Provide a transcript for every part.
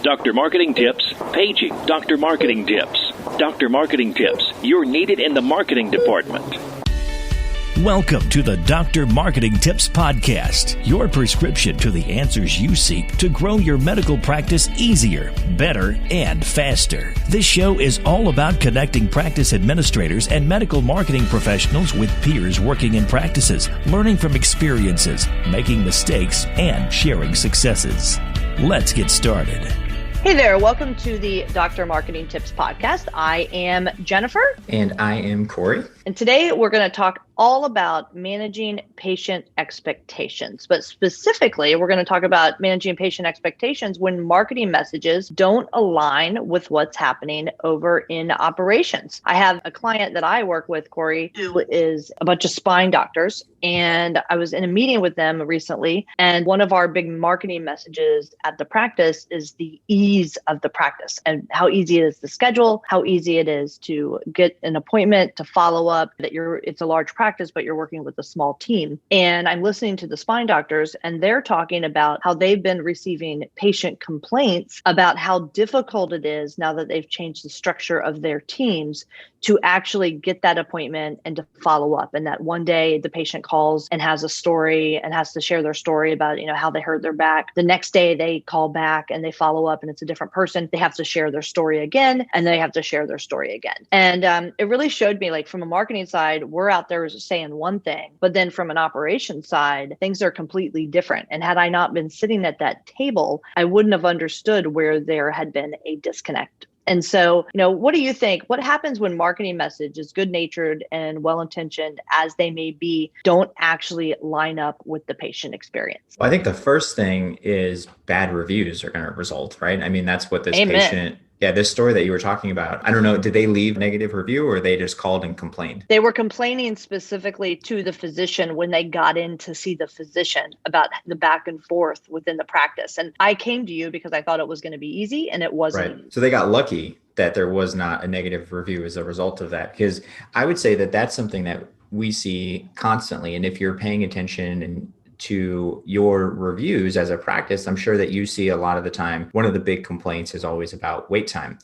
Dr. Marketing Tips, paging Dr. Marketing Tips. Dr. Marketing Tips, you're needed in the marketing department. Welcome to the Dr. Marketing Tips Podcast, your prescription to the answers you seek to grow your medical practice easier, better, and faster. This show is all about connecting practice administrators and medical marketing professionals with peers working in practices, learning from experiences, making mistakes, and sharing successes. Let's get started. Hey there, welcome to the Dr. Marketing Tips Podcast. I am Jennifer. And I am Corey. And today we're going to talk all about managing patient expectations. But specifically, we're going to talk about managing patient expectations when marketing messages don't align with what's happening over in operations. I have a client that I work with, Corey, who is a bunch of spine doctors. And I was in a meeting with them recently. And one of our big marketing messages at the practice is the ease of the practice and how easy it is to schedule, how easy it is to get an appointment, to follow up, that it's a large practice, but you're working with a small team. And I'm listening to the spine doctors, and they're talking about how they've been receiving patient complaints about how difficult it is now that they've changed the structure of their teams to actually get that appointment and to follow up. And that one day the patient calls and has a story and has to share their story about, how they hurt their back. The next day they call back and they follow up and it's a different person. They have to share their story again, and they have to share their story again. And it really showed me, like, from a marketing side, we're out there saying one thing, but then from an operations side, things are completely different. And had I not been sitting at that table, I wouldn't have understood where there had been a disconnect. And so, what do you think? What happens when marketing message is good-natured and well-intentioned as they may be, don't actually line up with the patient experience? Well, I think the first thing is bad reviews are going to result, right? I mean, that's what this Amen. patient... Yeah, this story that you were talking about, I don't know, did they leave a negative review or they just called and complained? They were complaining specifically to the physician when they got in to see the physician about the back and forth within the practice. And I came to you because I thought it was going to be easy, and it wasn't. Right. So they got lucky that there was not a negative review as a result of that, because I would say that that's something that we see constantly. And if you're paying attention to your reviews as a practice, I'm sure that you see a lot of the time, one of the big complaints is always about wait time.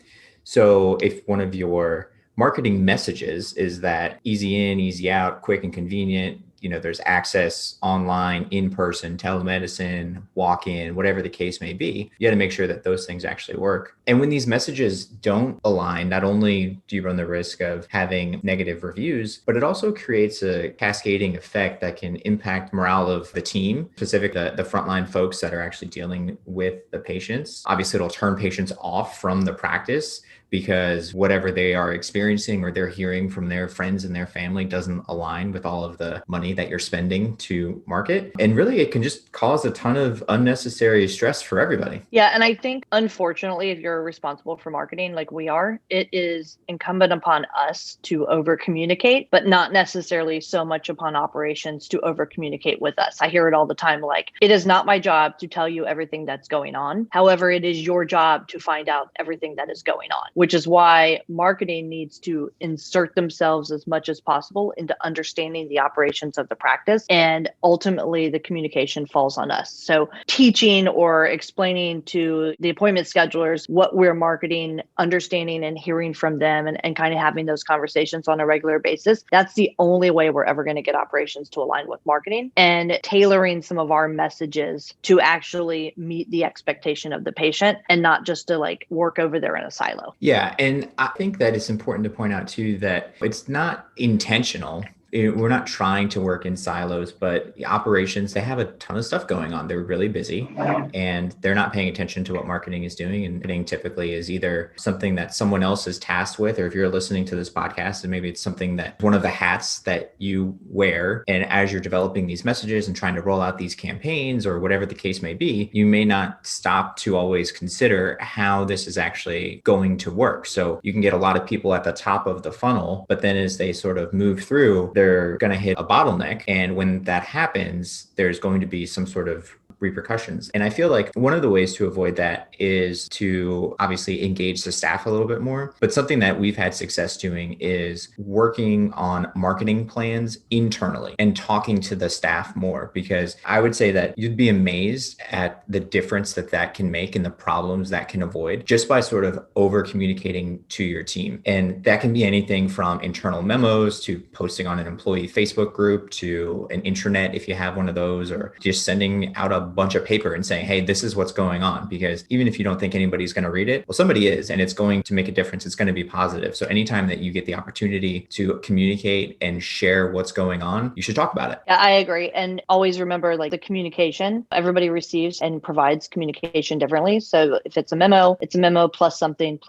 So if one of your marketing messages is that easy in, easy out, quick and convenient, there's access online, in person, telemedicine, walk-in, whatever the case may be, you got to make sure that those things actually work. And when these messages don't align, not only do you run the risk of having negative reviews, but it also creates a cascading effect that can impact morale of the team, specifically the frontline folks that are actually dealing with the patients. Obviously, it'll turn patients off from the practice because whatever they are experiencing or they're hearing from their friends and their family doesn't align with all of the money that you're spending to market. And really, it can just cause a ton of unnecessary stress for everybody. Yeah. And I think, unfortunately, if you're responsible for marketing like we are, it is incumbent upon us to over communicate, but not necessarily so much upon operations to over communicate with us. I hear it all the time, like, it is not my job to tell you everything that's going on. However, it is your job to find out everything that is going on, which is why marketing needs to insert themselves as much as possible into understanding the operations of the practice. And ultimately, the communication falls on us. So teaching or explaining to the appointment schedulers what we're marketing, understanding and hearing from them, and kind of having those conversations on a regular basis. That's the only way we're ever going to get operations to align with marketing, and tailoring some of our messages to actually meet the expectation of the patient and not just to work over there in a silo. Yeah. And I think that it's important to point out too, that it's not intentional. We're not trying to work in silos, but the operations, they have a ton of stuff going on. They're really busy and they're not paying attention to what marketing is doing. And marketing typically is either something that someone else is tasked with, or if you're listening to this podcast, and maybe it's something that one of the hats that you wear. And as you're developing these messages and trying to roll out these campaigns or whatever the case may be, you may not stop to always consider how this is actually going to work. So you can get a lot of people at the top of the funnel, but then as they sort of move through, they're going to hit a bottleneck. And when that happens, there's going to be some sort of repercussions. And I feel like one of the ways to avoid that is to obviously engage the staff a little bit more. But something that we've had success doing is working on marketing plans internally and talking to the staff more, because I would say that you'd be amazed at the difference that that can make and the problems that can avoid just by sort of over communicating to your team. And that can be anything from internal memos to posting on an employee Facebook group to an intranet if you have one of those, or just sending out a bunch of paper and saying, hey, this is what's going on. Because even if you don't think anybody's going to read it, well, somebody is, and it's going to make a difference. It's going to be positive. So anytime that you get the opportunity to communicate and share what's going on, you should talk about it. Yeah, I agree. And always remember, like, the communication, everybody receives and provides communication differently. So if it's a memo plus something,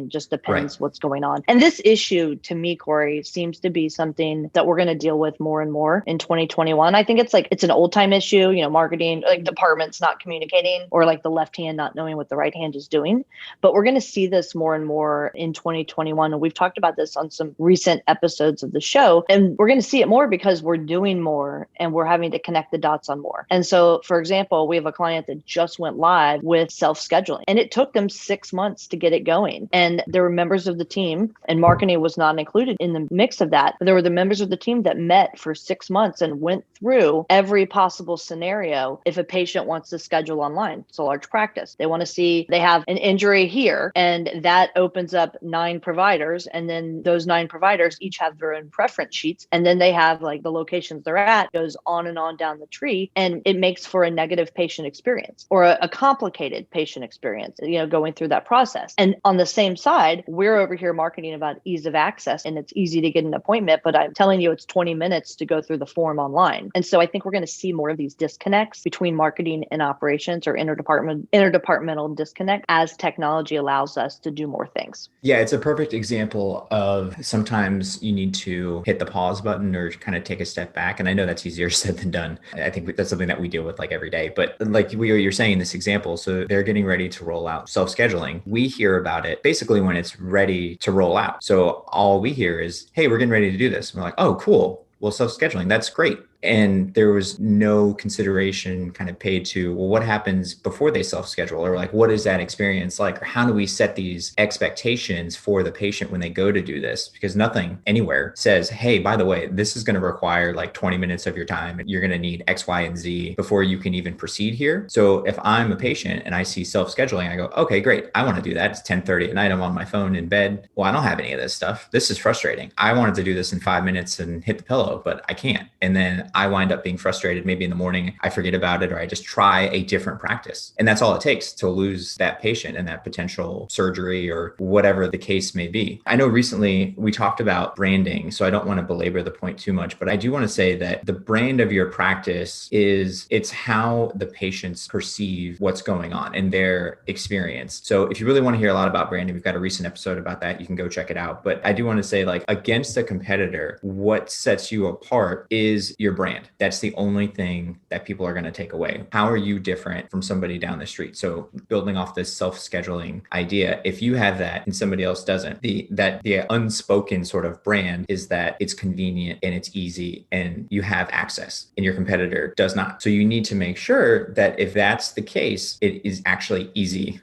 just depends what's going on. And this issue, to me, Corey, seems to be something that we're going to deal with more and more in 2021. I think it's an old time issue, marketing, like departments not communicating, or like the left hand not knowing what the right hand is doing. But we're going to see this more and more in 2021. And we've talked about this on some recent episodes of the show. And we're going to see it more because we're doing more and we're having to connect the dots on more. And so, for example, we have a client that just went live with self-scheduling, and it took them 6 months to get it going. And there were members of the team, and marketing was not included in the mix of that, but there were the members of the team that met for 6 months and went through every possible scenario. If a patient wants to schedule online, it's a large practice. They want to see they have an injury here, and that opens up 9 providers. And then those 9 providers each have their own preference sheets. And then they have like the locations they're at, goes on and on down the tree. And it makes for a negative patient experience, or a complicated patient experience, going through that process. And on the same side, we're over here marketing about ease of access, and it's easy to get an appointment, but I'm telling you, it's 20 minutes to go through the form online. And so I think we're going to see more of these disconnects between marketing and operations, or interdepartmental disconnect, as technology allows us to do more things. Yeah, it's a perfect example of sometimes you need to hit the pause button or kind of take a step back. And I know that's easier said than done. I think that's something that we deal with like every day. But like you're saying in this example, so they're getting ready to roll out self-scheduling. We hear about it basically when it's ready to roll out. So all we hear is, hey, we're getting ready to do this. And we're like, oh, cool. Well, self-scheduling, that's great. And there was no consideration kind of paid to, well, what happens before they self-schedule, or like, what is that experience like? Or how do we set these expectations for the patient when they go to do this? Because nothing anywhere says, hey, by the way, this is going to require like 20 minutes of your time. You're going to need X, Y, and Z before you can even proceed here. So if I'm a patient and I see self-scheduling, I go, okay, great. I want to do that. It's 10:30 at night. I'm on my phone in bed. Well, I don't have any of this stuff. This is frustrating. I wanted to do this in 5 minutes and hit the pillow, but I can't. And then I wind up being frustrated. Maybe in the morning, I forget about it, or I just try a different practice. And that's all it takes to lose that patient and that potential surgery or whatever the case may be. I know recently we talked about branding, so I don't want to belabor the point too much, but I do want to say that the brand of your practice it's how the patients perceive what's going on and their experience. So if you really want to hear a lot about branding, we've got a recent episode about that. You can go check it out. But I do want to say, like, against a competitor, what sets you apart is your brand. That's the only thing that people are going to take away. How are you different from somebody down the street? So building off this self-scheduling idea, if you have that and somebody else doesn't, the unspoken sort of brand is that it's convenient and it's easy and you have access, and your competitor does not. So you need to make sure that if that's the case, it is actually easy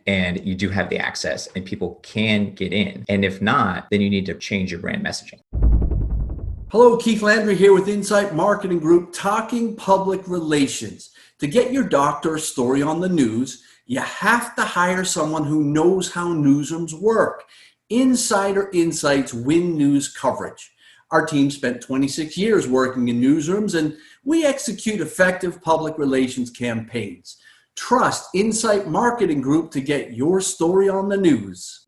and you do have the access and people can get in. And if not, then you need to change your brand messaging. Hello, Keith Landry here with Insight Marketing Group, talking public relations. To get your doctor story on the news, you have to hire someone who knows how newsrooms work. Insider Insights win news coverage. Our team spent 26 years working in newsrooms, and we execute effective public relations campaigns. Trust Insight Marketing Group to get your story on the news.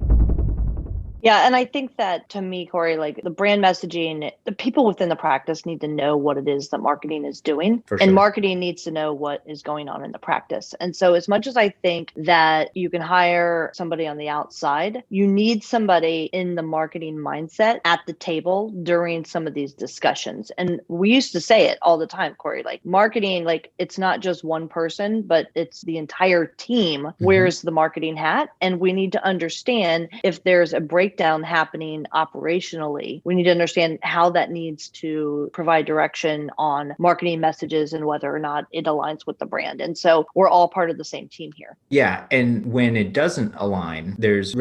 Yeah. And I think that, to me, Corey, like, the brand messaging, the people within the practice need to know what it is that marketing is doing. For sure. And marketing needs to know what is going on in the practice. And so as much as I think that you can hire somebody on the outside, you need somebody in the marketing mindset at the table during some of these discussions. And we used to say it all the time, Corey, like, marketing, like, it's not just one person, but it's the entire team wears the marketing hat. And we need to understand if there's a breakdown breakdown happening operationally, we need to understand how that needs to provide direction on marketing messages and whether or not it aligns with the brand. And so we're all part of the same team here. Yeah. And when it doesn't align, there's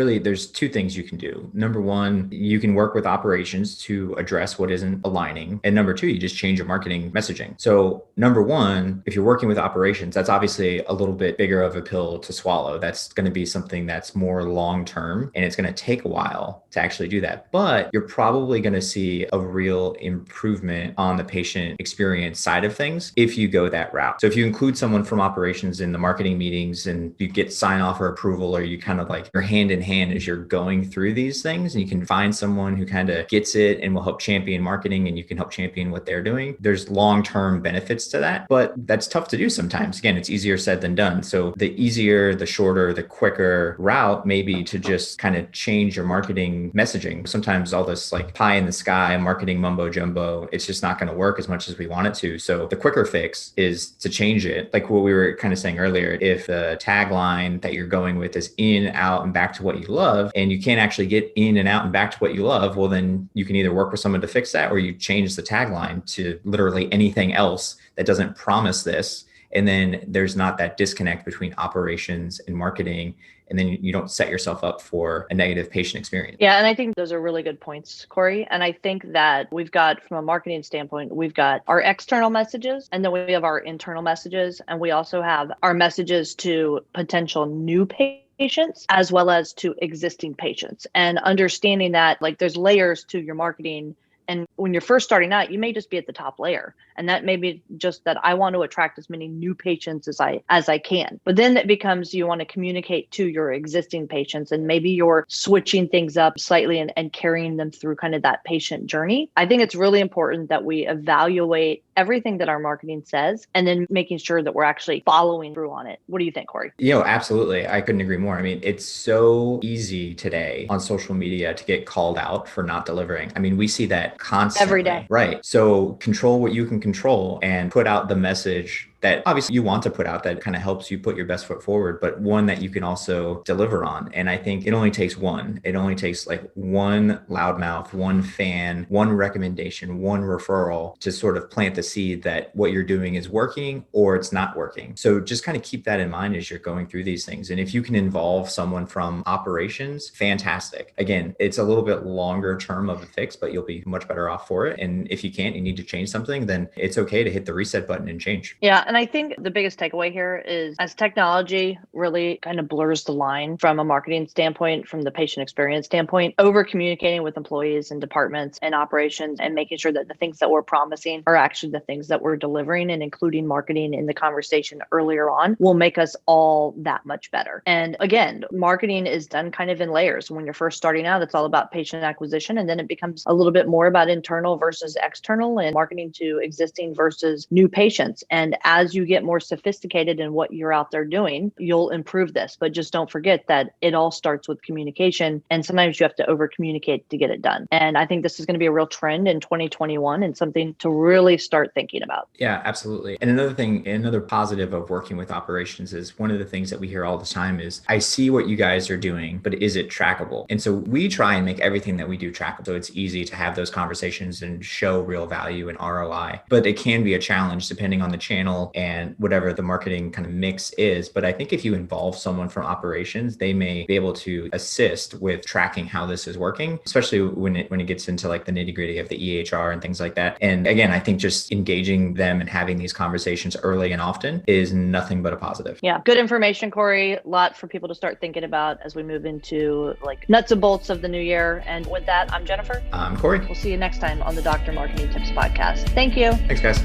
two things you can do. Number one, you can work with operations to address what isn't aligning. And number two, you just change your marketing messaging. So number one, if you're working with operations, that's obviously a little bit bigger of a pill to swallow. That's going to be something that's more long-term, and it's going to take a while to actually do that. But you're probably going to see a real improvement on the patient experience side of things if you go that route. So if you include someone from operations in the marketing meetings and you get sign off or approval, or you kind of like you're hand in hand as you're going through these things, and you can find someone who kind of gets it and will help champion marketing, and you can help champion what they're doing. There's long-term benefits to that, but that's tough to do sometimes. Again, it's easier said than done. So the easier, the shorter, the quicker route may be to just kind of change your marketing messaging. Sometimes all this like pie in the sky marketing mumbo jumbo, it's just not going to work as much as we want it to. So the quicker fix is to change it. Like what we were kind of saying earlier, if the tagline that you're going with is in, out, and back to what you love, and you can't actually get in and out and back to what you love, well, then you can either work with someone to fix that, or you change the tagline to literally anything else that doesn't promise this. And then there's not that disconnect between operations and marketing. And then you don't set yourself up for a negative patient experience. Yeah. And I think those are really good points, Corey. And I think that we've got, from a marketing standpoint, we've got our external messages, and then we have our internal messages. And we also have our messages to potential new patients as well as to existing patients, and understanding that like there's layers to your marketing. And when you're first starting out, you may just be at the top layer. And that may be just that I want to attract as many new patients as I can. But then it becomes you want to communicate to your existing patients, and maybe you're switching things up slightly and carrying them through kind of that patient journey. I think it's really important that we evaluate everything that our marketing says, and then making sure that we're actually following through on it. What do you think, Corey? Absolutely. I couldn't agree more. I mean, it's so easy today on social media to get called out for not delivering. I mean, we see that constantly. Every day. Right. So control what you can control and put out the message that obviously you want to put out that kind of helps you put your best foot forward, but one that you can also deliver on. And I think it only takes one. It only takes like one loudmouth, one fan, one recommendation, one referral to sort of plant the seed that what you're doing is working or it's not working. So just kind of keep that in mind as you're going through these things. And if you can involve someone from operations, fantastic. Again, it's a little bit longer term of a fix, but you'll be much better off for it. And if you can't, you need to change something, then it's okay to hit the reset button and change. Yeah. And I think the biggest takeaway here is, as technology really kind of blurs the line from a marketing standpoint, from the patient experience standpoint, over communicating with employees and departments and operations, and making sure that the things that we're promising are actually the things that we're delivering, and including marketing in the conversation earlier on, will make us all that much better. And again, marketing is done kind of in layers. When you're first starting out, it's all about patient acquisition, and then it becomes a little bit more about internal versus external, and marketing to existing versus new patients. And as you get more sophisticated in what you're out there doing, you'll improve this. But just don't forget that it all starts with communication. And sometimes you have to over communicate to get it done. And I think this is going to be a real trend in 2021, and something to really start thinking about. Yeah, absolutely. And another positive of working with operations is, one of the things that we hear all the time is, I see what you guys are doing, but is it trackable? And so we try and make everything that we do trackable. So it's easy to have those conversations and show real value and ROI, but it can be a challenge depending on the channel and whatever the marketing kind of mix is. But I think if you involve someone from operations, they may be able to assist with tracking how this is working, especially when it gets into like the nitty gritty of the EHR and things like that. And again, I think just engaging them and having these conversations early and often is nothing but a positive. Yeah. Good information, Corey. A lot for people to start thinking about as we move into like nuts and bolts of the new year. And with that, I'm Jennifer. I'm Corey. We'll see you next time on the Dr. Marketing Tips Podcast. Thank you. Thanks, guys.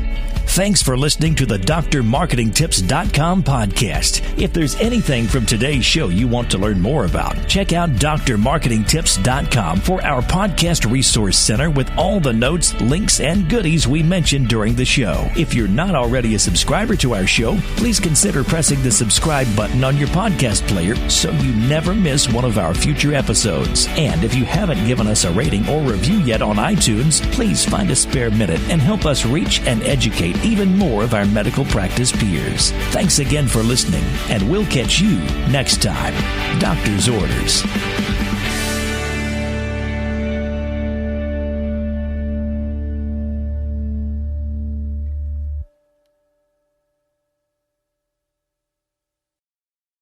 Thanks for listening to the DrMarketingTips.com podcast. If there's anything from today's show you want to learn more about, check out DrMarketingTips.com for our podcast resource center with all the notes, links, and goodies we mentioned during the show. If you're not already a subscriber to our show, please consider pressing the subscribe button on your podcast player so you never miss one of our future episodes. And if you haven't given us a rating or review yet on iTunes, please find a spare minute and help us reach and educate even more of our medical practice peers. Thanks again for listening, and we'll catch you next time. Doctor's orders.